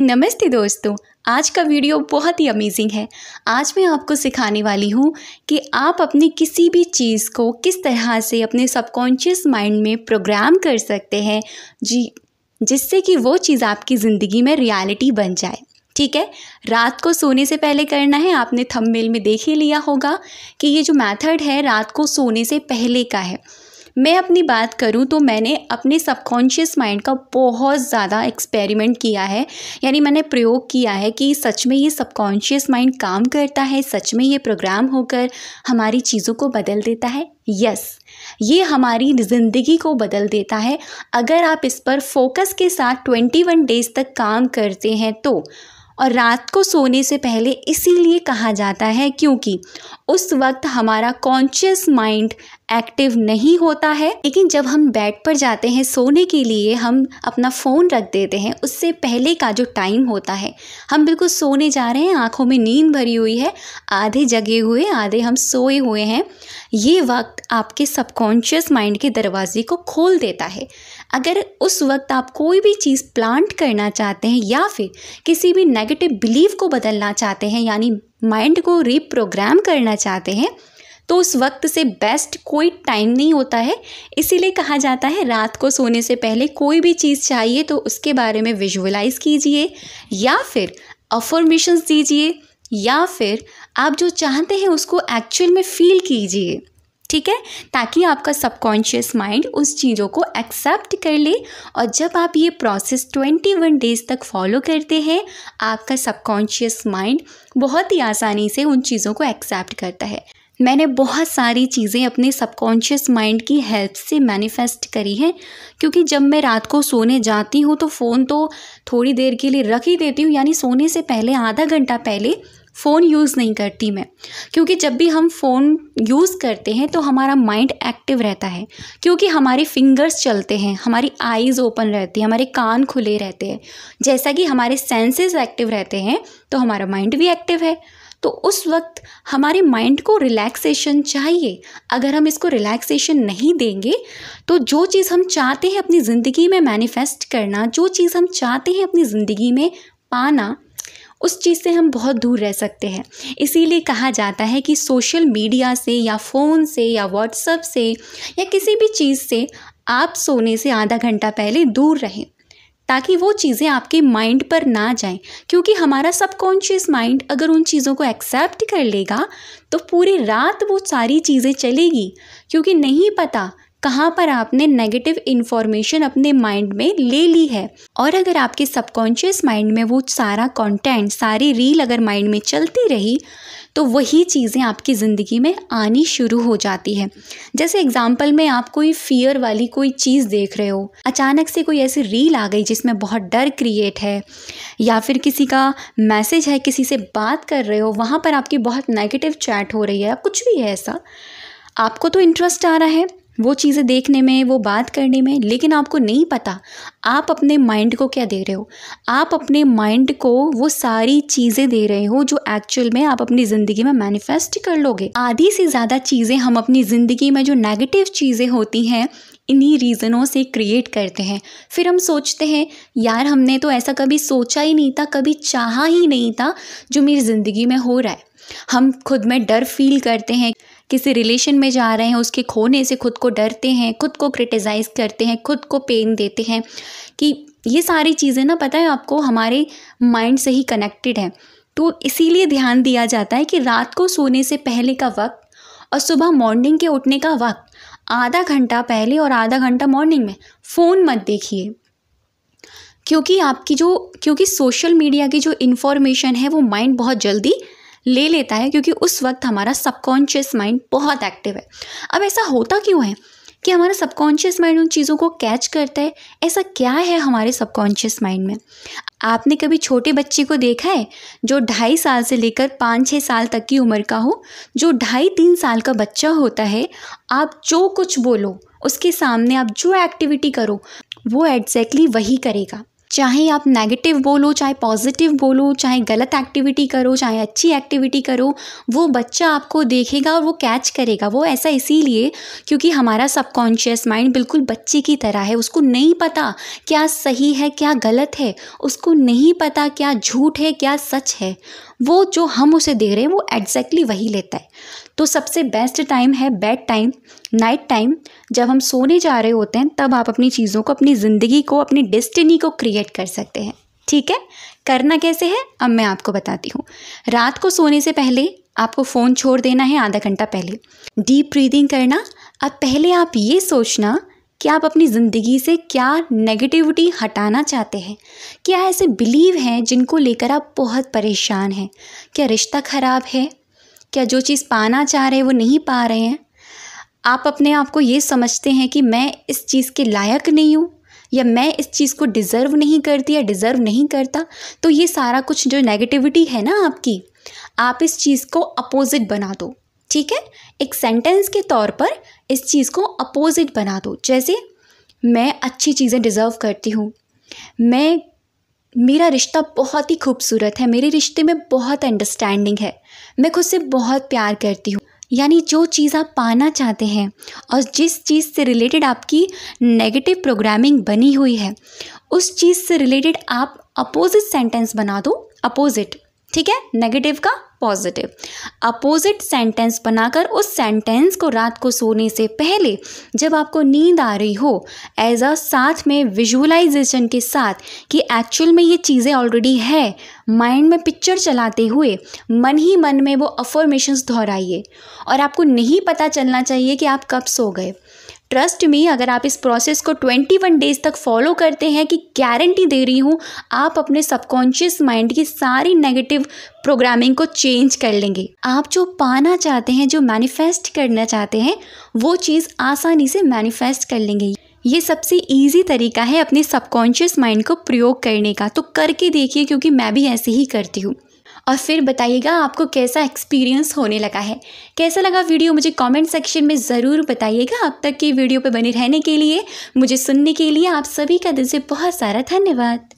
नमस्ते दोस्तों। आज का वीडियो बहुत ही अमेजिंग है। आज मैं आपको सिखाने वाली हूँ कि आप अपनी किसी भी चीज़ को किस तरह से अपने सबकॉन्शियस माइंड में प्रोग्राम कर सकते हैं जिससे कि वो चीज़ आपकी ज़िंदगी में रियलिटी बन जाए। ठीक है, रात को सोने से पहले करना है। आपने थंबनेल में देख ही लिया होगा कि ये जो मेथड है रात को सोने से पहले का है। मैं अपनी बात करूं तो मैंने अपने सबकॉन्शियस माइंड का बहुत ज़्यादा एक्सपेरिमेंट किया है, यानी मैंने प्रयोग किया है कि सच में ये सबकॉन्शियस माइंड काम करता है, सच में ये प्रोग्राम होकर हमारी चीज़ों को बदल देता है। यस, ये हमारी ज़िंदगी को बदल देता है अगर आप इस पर फोकस के साथ 21 डेज़ तक काम करते हैं तो। और रात को सोने से पहले इसीलिए कहा जाता है क्योंकि उस वक्त हमारा कॉन्शियस माइंड एक्टिव नहीं होता है। लेकिन जब हम बेड पर जाते हैं सोने के लिए, हम अपना फ़ोन रख देते हैं। उससे पहले का जो टाइम होता है, हम बिल्कुल सोने जा रहे हैं, आँखों में नींद भरी हुई है, आधे जगे हुए आधे हम सोए हुए हैं। ये वक्त आपके सबकॉन्शियस माइंड के दरवाजे को खोल देता है। अगर उस वक्त आप कोई भी चीज़ प्लांट करना चाहते हैं या फिर किसी भी नेगेटिव बिलीफ को बदलना चाहते हैं, यानी माइंड को रीप्रोग्राम करना चाहते हैं, तो उस वक्त से बेस्ट कोई टाइम नहीं होता है। इसीलिए कहा जाता है रात को सोने से पहले कोई भी चीज़ चाहिए तो उसके बारे में विजुअलाइज कीजिए या फिर अफर्मेशंस दीजिए या फिर आप जो चाहते हैं उसको एक्चुअल में फील कीजिए। ठीक है, ताकि आपका सबकॉन्शियस माइंड उस चीज़ों को एक्सेप्ट कर ले। और जब आप ये प्रोसेस 21 डेज़ तक फॉलो करते हैं, आपका सबकॉन्शियस माइंड बहुत ही आसानी से उन चीज़ों को एक्सेप्ट करता है। मैंने बहुत सारी चीज़ें अपने सबकॉन्शियस माइंड की हेल्प से मैनिफेस्ट करी हैं, क्योंकि जब मैं रात को सोने जाती हूँ तो फ़ोन तो थोड़ी देर के लिए रख ही देती हूँ, यानी सोने से पहले आधा घंटा पहले फ़ोन यूज़ नहीं करती मैं। क्योंकि जब भी हम फ़ोन यूज़ करते हैं तो हमारा माइंड एक्टिव रहता है, क्योंकि हमारे फिंगर्स चलते हैं, हमारी आईज़ ओपन रहती है, हमारे कान खुले रहते हैं। जैसा कि हमारे सेंसेस एक्टिव रहते हैं तो हमारा माइंड भी एक्टिव है। तो उस वक्त हमारे माइंड को रिलैक्सेशन चाहिए। अगर हम इसको रिलैक्सेशन नहीं देंगे तो जो चीज़ हम चाहते हैं अपनी ज़िंदगी में मैनिफेस्ट करना, जो चीज़ हम चाहते हैं अपनी ज़िंदगी में पाना, उस चीज़ से हम बहुत दूर रह सकते हैं। इसीलिए कहा जाता है कि सोशल मीडिया से या फ़ोन से या व्हाट्सएप से या किसी भी चीज़ से आप सोने से आधा घंटा पहले दूर रहें, ताकि वो चीज़ें आपके माइंड पर ना जाएं। क्योंकि हमारा सबकॉन्शियस माइंड अगर उन चीज़ों को एक्सेप्ट कर लेगा तो पूरी रात वो सारी चीज़ें चलेगी, क्योंकि नहीं पता कहाँ पर आपने नेगेटिव इन्फॉर्मेशन अपने माइंड में ले ली है। और अगर आपके सबकॉन्शियस माइंड में वो सारा कंटेंट, सारी रील अगर माइंड में चलती रही तो वही चीज़ें आपकी ज़िंदगी में आनी शुरू हो जाती है। जैसे एग्जांपल में आप कोई फियर वाली कोई चीज़ देख रहे हो, अचानक से कोई ऐसी रील आ गई जिसमें बहुत डर क्रिएट है, या फिर किसी का मैसेज है, किसी से बात कर रहे हो, वहाँ पर आपकी बहुत नेगेटिव चैट हो रही है, कुछ भी है ऐसा, आपको तो इंटरेस्ट आ रहा है वो चीज़ें देखने में, वो बात करने में, लेकिन आपको नहीं पता आप अपने माइंड को क्या दे रहे हो। आप अपने माइंड को वो सारी चीज़ें दे रहे हो जो एक्चुअल में आप अपनी ज़िंदगी में मैनिफेस्ट कर लोगे। आधी से ज़्यादा चीज़ें हम अपनी ज़िंदगी में जो नेगेटिव चीज़ें होती हैं इन्हीं रीज़नों से क्रिएट करते हैं। फिर हम सोचते हैं यार हमने तो ऐसा कभी सोचा ही नहीं था, कभी चाहा ही नहीं था जो मेरी ज़िंदगी में हो रहा है। हम खुद में डर फील करते हैं, किसी रिलेशन में जा रहे हैं उसके खोने से खुद को डरते हैं, खुद को क्रिटिसाइज़ करते हैं, खुद को पेन देते हैं। कि ये सारी चीज़ें ना, पता है आपको, हमारे माइंड से ही कनेक्टेड है। तो इसीलिए ध्यान दिया जाता है कि रात को सोने से पहले का वक्त और सुबह मॉर्निंग के उठने का वक्त, आधा घंटा पहले और आधा घंटा मॉर्निंग में फ़ोन मत देखिए। क्योंकि सोशल मीडिया की जो इन्फॉर्मेशन है वो माइंड बहुत जल्दी ले लेता है, क्योंकि उस वक्त हमारा सबकॉन्शियस माइंड बहुत एक्टिव है। अब ऐसा होता क्यों है कि हमारा सबकॉन्शियस माइंड उन चीज़ों को कैच करता है? ऐसा क्या है हमारे सबकॉन्शियस माइंड में? आपने कभी छोटे बच्चे को देखा है जो 2.5 साल से लेकर 5-6 साल तक की उम्र का हो? जो 2.5-3 साल का बच्चा होता है, आप जो कुछ बोलो उसके सामने, आप जो एक्टिविटी करो वो एग्जैक्टली वही करेगा। चाहे आप नेगेटिव बोलो, चाहे पॉजिटिव बोलो, चाहे गलत एक्टिविटी करो, चाहे अच्छी एक्टिविटी करो, वो बच्चा आपको देखेगा और वो कैच करेगा। वो ऐसा इसीलिए क्योंकि हमारा सबकॉन्शियस माइंड बिल्कुल बच्चे की तरह है। उसको नहीं पता क्या सही है क्या गलत है, उसको नहीं पता क्या झूठ है क्या सच है। वो जो हम उसे दे रहे हैं वो एग्जैक्टली वही लेता है। तो सबसे बेस्ट टाइम है बेड टाइम, नाइट टाइम। जब हम सोने जा रहे होते हैं तब आप अपनी चीज़ों को, अपनी ज़िंदगी को, अपनी डेस्टिनी को क्रिएट कर सकते हैं। ठीक है, करना कैसे है अब मैं आपको बताती हूँ। रात को सोने से पहले आपको फ़ोन छोड़ देना है आधा घंटा पहले। डीप ब्रीदिंग करना। अब पहले आप ये सोचना कि आप अपनी ज़िंदगी से क्या नेगेटिविटी हटाना चाहते हैं। क्या ऐसे बिलीव हैं जिनको लेकर आप बहुत परेशान हैं? क्या रिश्ता ख़राब है? क्या जो चीज़ पाना चाह रहे हैं वो नहीं पा रहे हैं? आप अपने आप को ये समझते हैं कि मैं इस चीज़ के लायक नहीं हूँ, या मैं इस चीज़ को डिज़र्व नहीं करती या डिज़र्व नहीं करता। तो ये सारा कुछ जो नेगेटिविटी है ना आपकी, आप इस चीज़ को अपोजिट बना दो। ठीक है, एक सेंटेंस के तौर पर इस चीज़ को अपोजिट बना दो। जैसे मैं अच्छी चीज़ें डिज़र्व करती हूँ, मेरा रिश्ता बहुत ही खूबसूरत है, मेरे रिश्ते में बहुत अंडरस्टैंडिंग है, मैं खुद से बहुत प्यार करती हूँ। यानी जो चीज़ आप पाना चाहते हैं और जिस चीज़ से रिलेटेड आपकी नेगेटिव प्रोग्रामिंग बनी हुई है, उस चीज़ से रिलेटेड आप अपोजिट सेंटेंस बना दो। अपोजिट, ठीक है, नेगेटिव का पॉजिटिव, अपोजिट सेंटेंस बनाकर उस सेंटेंस को रात को सोने से पहले जब आपको नींद आ रही हो, एज अ साथ में विजुअलाइजेशन के साथ कि एक्चुअल में ये चीज़ें ऑलरेडी है, माइंड में पिक्चर चलाते हुए मन ही मन में वो अफर्मेशंस दोहराइए। और आपको नहीं पता चलना चाहिए कि आप कब सो गए। ट्रस्ट मी, अगर आप इस प्रोसेस को 21 डेज़ तक फॉलो करते हैं, कि गारंटी दे रही हूँ, आप अपने सबकॉन्शियस माइंड की सारी नेगेटिव प्रोग्रामिंग को चेंज कर लेंगे। आप जो पाना चाहते हैं, जो मैनिफेस्ट करना चाहते हैं, वो चीज़ आसानी से मैनिफेस्ट कर लेंगे। ये सबसे इजी तरीका है अपने सबकॉन्शियस माइंड को प्रयोग करने का। तो करके देखिए, क्योंकि मैं भी ऐसे ही करती हूँ। और फिर बताइएगा आपको कैसा एक्सपीरियंस होने लगा है। कैसा लगा वीडियो मुझे कमेंट सेक्शन में ज़रूर बताइएगा। अब तक की वीडियो पे बने रहने के लिए, मुझे सुनने के लिए आप सभी का दिल से बहुत सारा धन्यवाद।